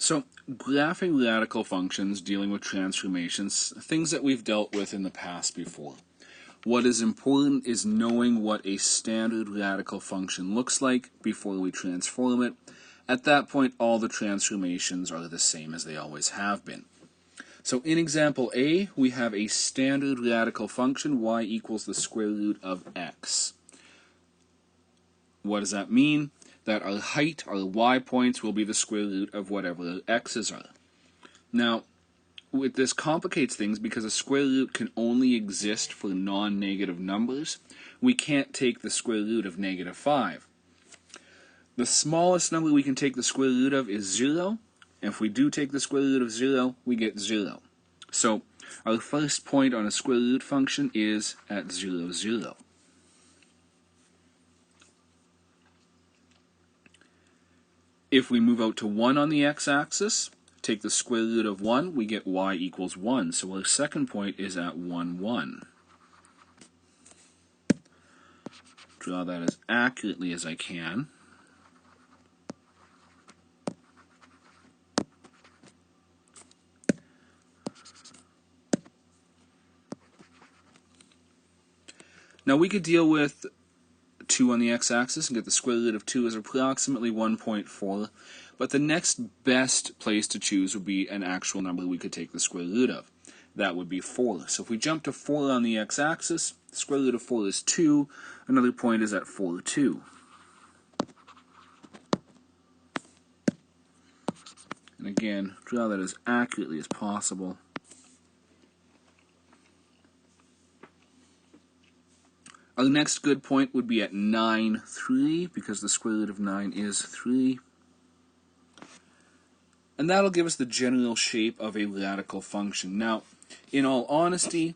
So, graphing radical functions, dealing with transformations, things that we've dealt with in the past before. What is important is knowing what a standard radical function looks like before we transform it. At that point, all the transformations are the same as they always have been. So in example A, we have a standard radical function, y equals the square root of x. What does that mean? That our height, our y points, will be the square root of whatever the x's are. Now, this complicates things because a square root can only exist for non-negative numbers. We can't take the square root of -5. The smallest number we can take the square root of is 0. If we do take the square root of 0, we get 0. So our first point on a square root function is at 0, 0. If we move out to 1 on the x-axis, take the square root of 1, we get y equals 1. So our second point is at 1, 1. Draw that as accurately as I can. Now we could deal with 2 on the x-axis and get the square root of 2 is approximately 1.4, but the next best place to choose would be an actual number we could take the square root of. That would be 4. So if we jump to 4 on the x-axis, the square root of 4 is 2. Another point is at 4, 2. And again, draw that as accurately as possible. Our next good point would be at 9, 3, because the square root of 9 is 3. And that'll give us the general shape of a radical function. Now, in all honesty,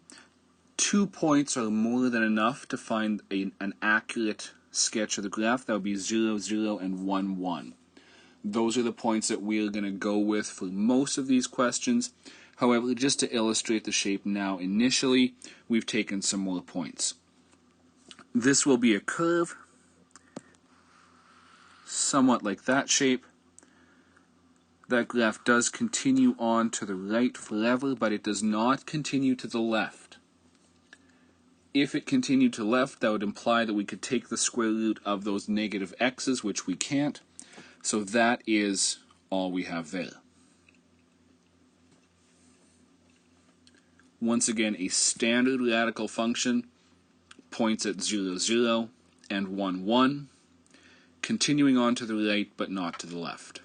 2 points are more than enough to find an accurate sketch of the graph. That would be 0, 0, and 1, 1. Those are the points that we're going to go with for most of these questions. However, just to illustrate the shape now initially, we've taken some more points. This will be a curve, somewhat like that shape. That graph does continue on to the right forever, but it does not continue to the left. If it continued to the left, that would imply that we could take the square root of those negative x's, which we can't. So that is all we have there. Once again, a standard radical function, points at 0, 0 and 1, 1, continuing on to the right but not to the left.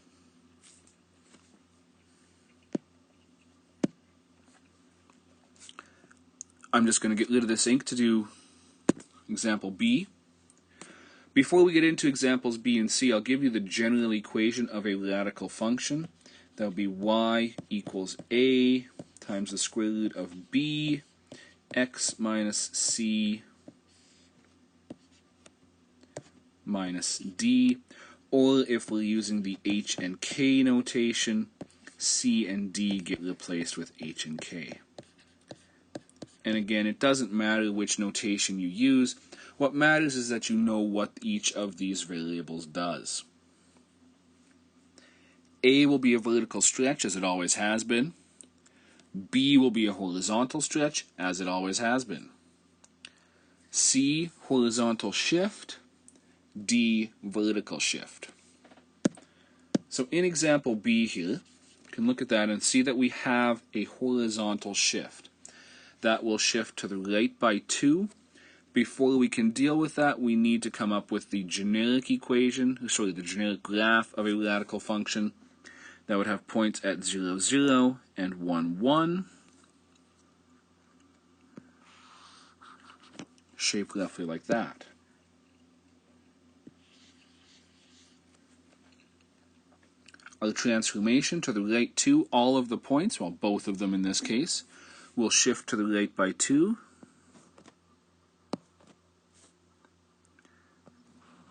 I'm just going to get rid of this ink to do example B. Before we get into examples B and C, I'll give you the general equation of a radical function. That would be y equals a times the square root of b, x minus c minus d, or if we're using the h and k notation, c and d get replaced with h and k. And again, it doesn't matter which notation you use. What matters is that you know what each of these variables does. A will be a vertical stretch, as it always has been. B will be a horizontal stretch, as it always has been. C, horizontal shift. D, vertical shift. So in example B here, you can look at that and see that we have a horizontal shift. That will shift to the right by 2. Before we can deal with that, we need to come up with the generic the generic graph of a radical function that would have points at 0, 0 and 1, 1. Shaped roughly like that. Our transformation to the right 2, all of the points, well both of them in this case, will shift to the right by 2.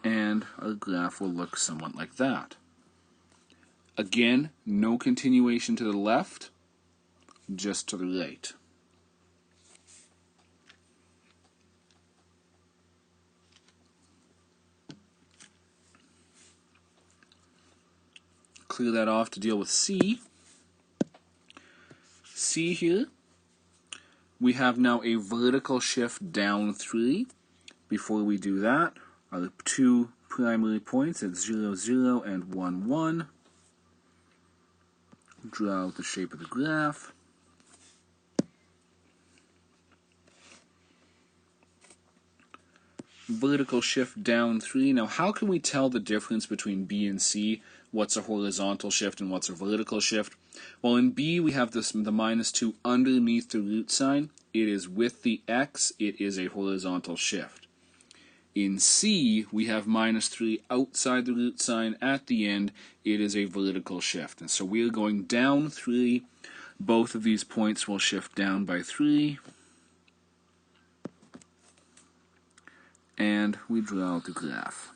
And our graph will look somewhat like that. Again, no continuation to the left, just to the right. clear that off to deal with C. C here, we have now a vertical shift down 3. Before we do that, our two primary points at 0, 0 and 1, 1. Draw out the shape of the graph. Vertical shift down 3. Now, how can we tell the difference between B and C? What's a horizontal shift and what's a vertical shift? Well, in B, we have the -2 underneath the root sign. It is with the X. It is a horizontal shift. In C, we have -3 outside the root sign at the end. It is a vertical shift. And so we are going down 3. Both of these points will shift down by 3. And we draw out the graph.